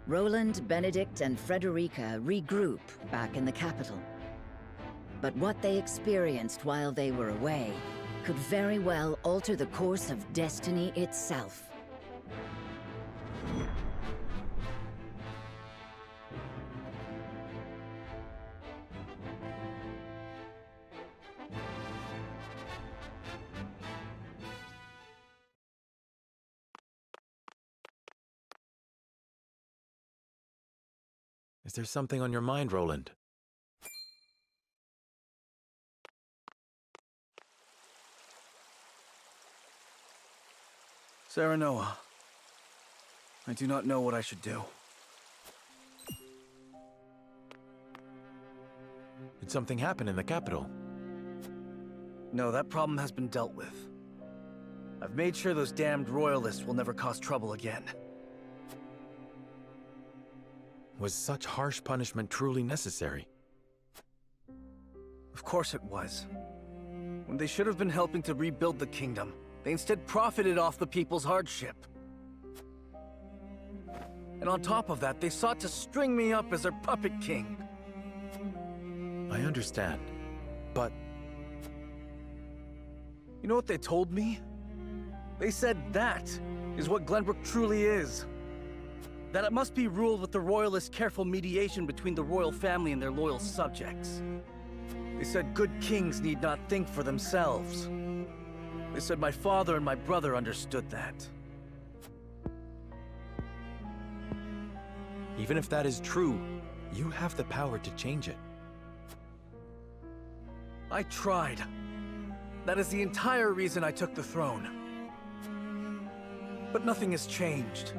Roland, Benedict, and Frederica regroup back in the capital. But what they experienced while they were away could very well alter the course of destiny itself. Is there something on your mind, Roland? Serenoa, I do not know what I should do. Did something happen in the capital? No, that problem has been dealt with. I've made sure those damned royalists will never cause trouble again. Was such harsh punishment truly necessary? Of course it was. When they should have been helping to rebuild the kingdom, they instead profited off the people's hardship. And on top of that, they sought to string me up as their puppet king. I understand, but... You know what they told me? They said that is what Glenbrook truly is. That it must be ruled with the royalists' careful mediation between the royal family and their loyal subjects. They said good kings need not think for themselves. They said my father and my brother understood that. Even if that is true, you have the power to change it. I tried. That is the entire reason I took the throne. But nothing has changed.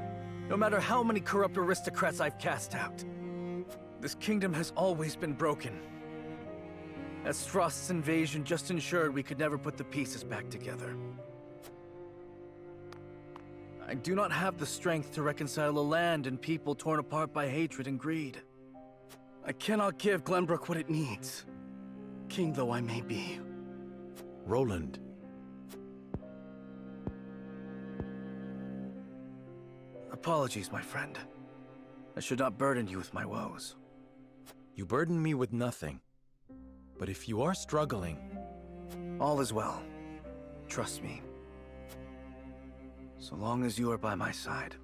No matter how many corrupt aristocrats I've cast out. This kingdom has always been broken. As Throst's invasion just ensured we could never put the pieces back together. I do not have the strength to reconcile a land and people torn apart by hatred and greed. I cannot give Glenbrook what it needs, king though I may be. Roland. Apologies, my friend. I should not burden you with my woes. You burden me with nothing. But if you are struggling... All is well. Trust me. So long as you are by my side.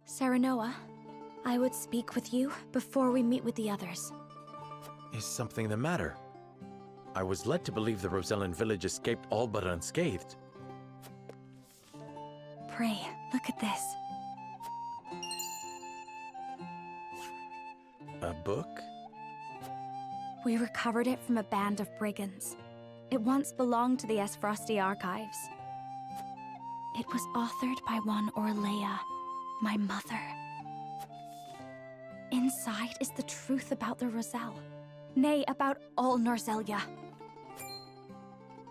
Serenoa, I would speak with you before we meet with the others. Is something the matter? I was led to believe the Rosellan village escaped all but unscathed. Pray, look at this. A book? We recovered it from a band of brigands. It once belonged to the Esfrosti archives. It was authored by one Orlea, my mother. Inside is the truth about the Roselle. Nay, about all Norzelia.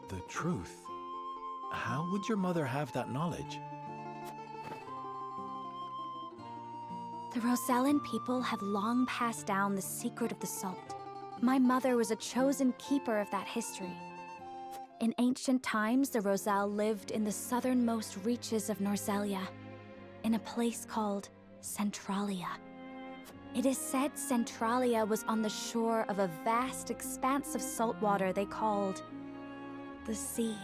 The truth? How would your mother have that knowledge? The Rosellan people have long passed down the secret of the salt. My mother was a chosen keeper of that history. In ancient times, the Roselle lived in the southernmost reaches of Norzelia, in a place called Centralia. It is said Centralia was on the shore of a vast expanse of salt water they called the sea.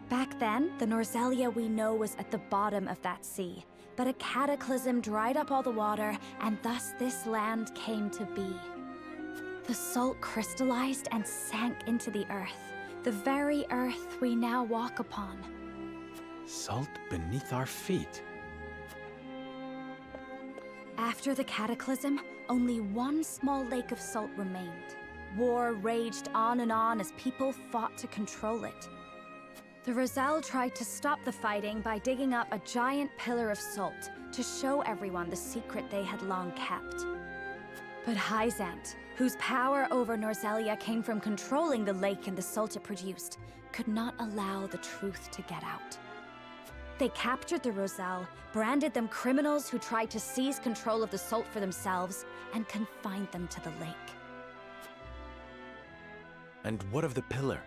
Back then, the Norzelia we know was at the bottom of that sea, but a cataclysm dried up all the water, and thus this land came to be. The salt crystallized and sank into the earth, the very earth we now walk upon. Salt beneath our feet. After the cataclysm, only one small lake of salt remained. War raged on and on as people fought to control it. The Roselle tried to stop the fighting by digging up a giant pillar of salt to show everyone the secret they had long kept. But Hyzant, whose power over Norzelia came from controlling the lake and the salt it produced, could not allow the truth to get out. They captured the Roselle, branded them criminals who tried to seize control of the Salt for themselves, and confined them to the lake. And what of the pillar?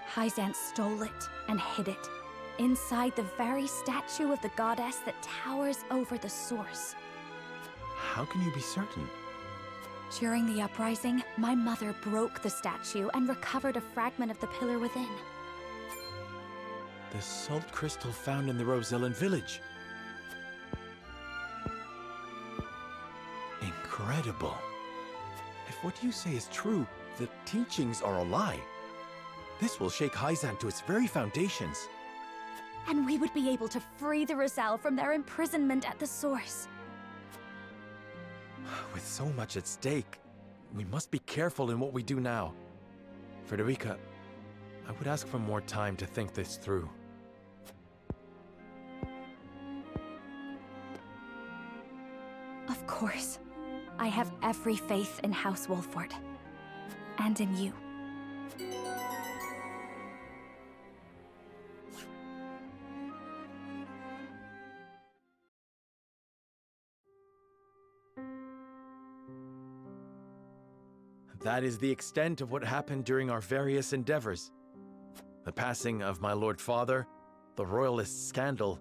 Hyzant stole it and hid it, inside the very statue of the goddess that towers over the source. How can you be certain? During the uprising, my mother broke the statue and recovered a fragment of the pillar within. The salt crystal found in the Rosellan village. Incredible. If what you say is true, the teachings are a lie. This will shake Hyzant to its very foundations. And we would be able to free the Roselle from their imprisonment at the source. With so much at stake, we must be careful in what we do now. Frederica, I would ask for more time to think this through. Of course. I have every faith in House Wolford. And in you. That is the extent of what happened during our various endeavors. The passing of my Lord Father, the Royalist scandal,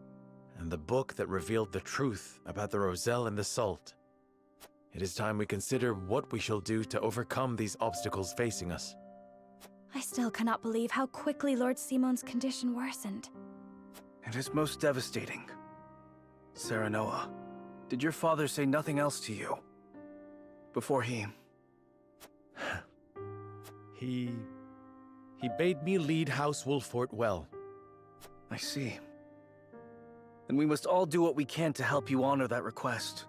and the book that revealed the truth about the Roselle and the Salt. It is time we consider what we shall do to overcome these obstacles facing us. I still cannot believe how quickly Lord Simon's condition worsened. It is most devastating. Serenoa, did your father say nothing else to you? Before he... He bade me lead House Wolfort well. I see. Then we must all do what we can to help you honor that request.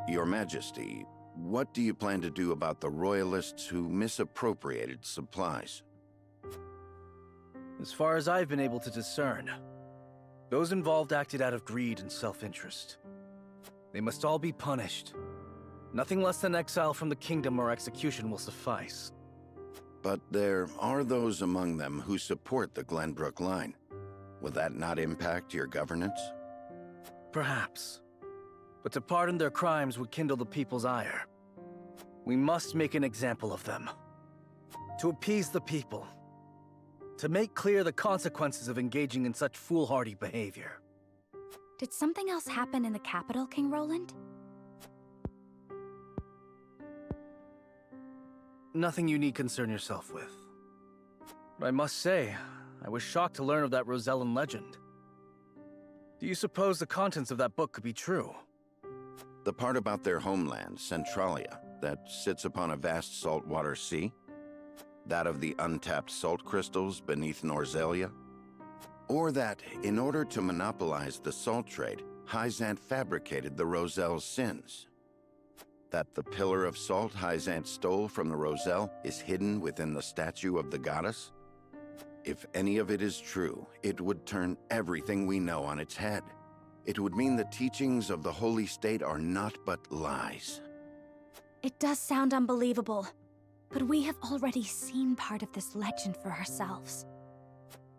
Your Majesty, what do you plan to do about the Royalists who misappropriated supplies? As far as I've been able to discern, those involved acted out of greed and self-interest. They must all be punished. Nothing less than exile from the kingdom or execution will suffice. But there are those among them who support the Glenbrook line. Will that not impact your governance? Perhaps. But to pardon their crimes would kindle the people's ire. We must make an example of them. To appease the people. To make clear the consequences of engaging in such foolhardy behavior. Did something else happen in the capital, King Roland? Nothing you need concern yourself with. But I must say, I was shocked to learn of that Rosellan legend. Do you suppose the contents of that book could be true? The part about their homeland, Centralia, that sits upon a vast saltwater sea? That of the untapped salt crystals beneath Norzelia? Or that, in order to monopolize the salt trade, Hyzant fabricated the Roselle's sins? That the pillar of salt Hyzant stole from the Roselle is hidden within the statue of the goddess? If any of it is true, it would turn everything we know on its head. It would mean the teachings of the Holy State are not but lies. It does sound unbelievable, but we have already seen part of this legend for ourselves.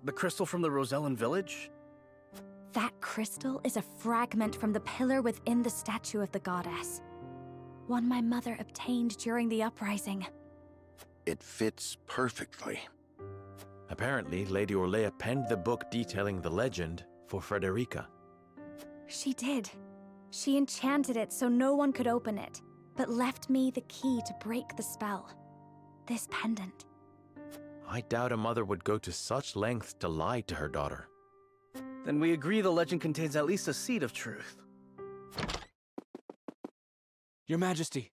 The crystal from the Rosellan village? That crystal is a fragment from the pillar within the statue of the goddess. One my mother obtained during the uprising. It fits perfectly. Apparently, Lady Orlea penned the book detailing the legend for Frederica. She did. She enchanted it so no one could open it, but left me the key to break the spell. This pendant. I doubt a mother would go to such lengths to lie to her daughter. Then we agree the legend contains at least a seed of truth. Your Majesty,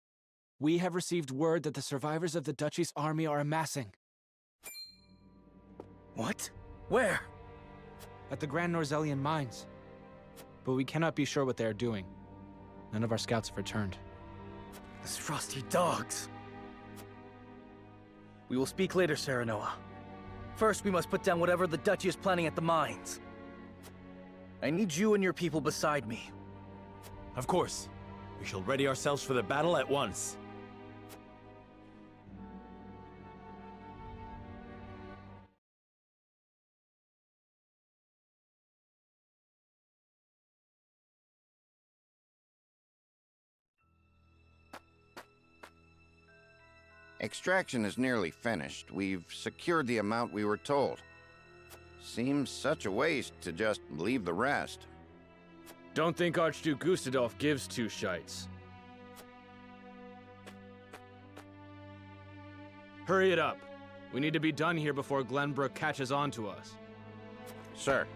we have received word that the survivors of the Duchy's army are amassing. What? Where? At the Grand Norzellian mines. But we cannot be sure what they are doing. None of our scouts have returned. Those frosty dogs. We will speak later, Serenoa. First, we must put down whatever the Duchy is planning at the mines. I need you and your people beside me. Of course. We shall ready ourselves for the battle at once. Extraction is nearly finished. We've secured the amount we were told. Seems such a waste to just leave the rest. Don't think Archduke Gustadolf gives two shites. Hurry it up. We need to be done here before Glenbrook catches on to us. Sir.